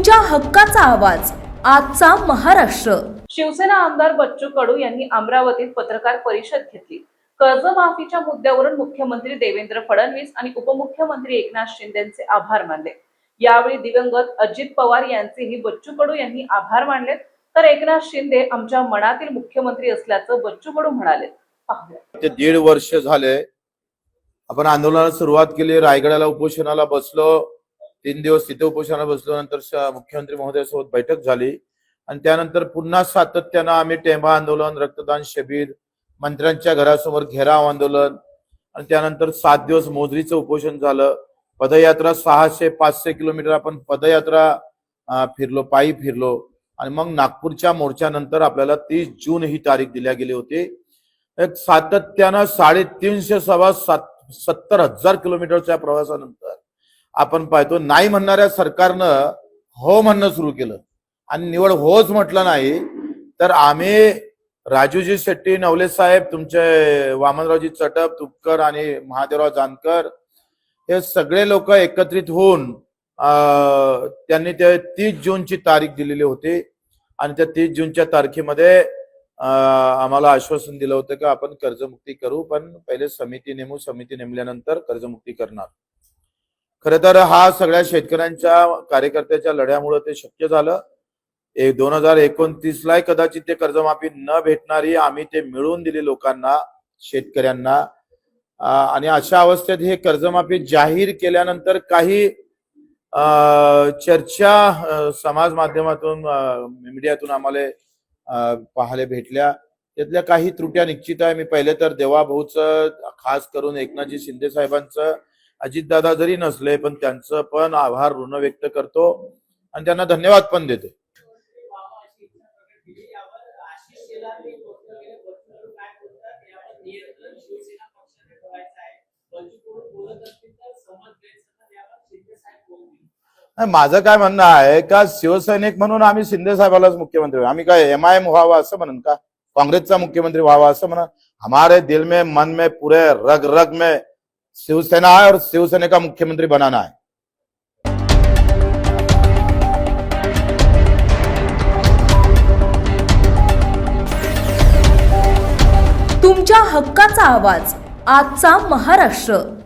तुमच्या हक्काचा आवाज आजचा महाराष्ट्र। शिवसेना आमदार बच्चू कडू यांनी अमरावतीत पत्रकार परिषद घेतली। कर्जमाफीच्या मुद्द्यावरून मुख्यमंत्री देवेंद्र फडणवीस आणि उपमुख्यमंत्री एकनाथ शिंदेंचे आभार मानले। यावेळी दिवंगत अजित पवार यांचेही बच्चू कडू यांनी आभार मानले, तर एकनाथ शिंदे आमच्या मनातील मुख्यमंत्री असल्याचं बच्चू कडू म्हणाले। पाहूया। ते 1.5 वर्ष झाले आपण आंदोलनाला सुरुवात केली। रायगडाला उपोषणाला बसलो, 3 दिवस तिथे उपोषणाला बसलो। नंतर मुख्यमंत्री महोदयासोबत बैठक झाली आणि त्यानंतर पुन्हा सातत्यानं आम्ही टेंबा आंदोलन, रक्तदान शिबिर, मंत्र्यांच्या घरासमोर घेराव आंदोलन आणि त्यानंतर 7 दिवस मोजरीचं उपोषण झालं। पदयात्रा 600-500 किलोमीटर आपण पदयात्रा फिरलो, पायी फिरलो आणि मग नागपूरच्या मोर्चानंतर आपल्याला 30 जून ही तारीख दिल्या गेली होती। एक सातत्यानं 350-70,000 किलोमीटरच्या प्रवासानंतर आपण पाहतो नाही म्हणणाऱ्या सरकारनं हो म्हणणं सुरू केलं आणि निवड होच म्हटलं नाही तर आम्ही राजूजी शेट्टी, नवले साहेब, तुमचे वामनरावजी चटप, तुपकर आणि महादेवराव जानकर हे सगळे लोक एकत्रित होऊन त्यांनी ते 30 जूनची तारीख दिलेली होती आणि त्या 30 जूनच्या तारखेमध्ये आम्हाला आश्वासन दिलं होतं की आपण कर्जमुक्ती करू, पण पहिले समिती नेमू, समिती नेमल्यानंतर कर्जमुक्ती करणार। खरं तर हा सगळ्या शेतकऱ्यांच्या कार्यकर्त्याच्या लढ्यामुळे ते शक्य झालं। 2029 ला कदाचित ते कर्जमाफी न भेटणारी आम्ही ते मिळवून दिली लोकांना, शेतकऱ्यांना। आणि अशा अवस्थेत हे कर्जमाफी जाहीर केल्यानंतर काही चर्चा समाज माध्यमातून, मीडियातून आम्हाला पाहायला भेटल्या। त्यातल्या काही त्रुट्या निश्चित आहे। मी पहिले तर देवाभाऊचं, खास करून एकनाथजी शिंदे साहेबांचं, अजितदादा जरी नसले पण त्यांचं पण आभार ऋण व्यक्त करतो आणि त्यांना धन्यवाद पण देतो। माझं काय म्हणणं आहे का शिवसैनिक म्हणून आम्ही शिंदे साहेबालाच मुख्यमंत्री, आम्ही काय MIM व्हावा असं म्हणून का, काँग्रेसचा मुख्यमंत्री व्हावा असं म्हणा? हमारे दिल में, मन में, पूरे रग रग में शिवसेना है और शिवसेना का मुख्यमंत्री बनाना है। तुमच्या हक्काचा आवाज आजचा महाराष्ट्र।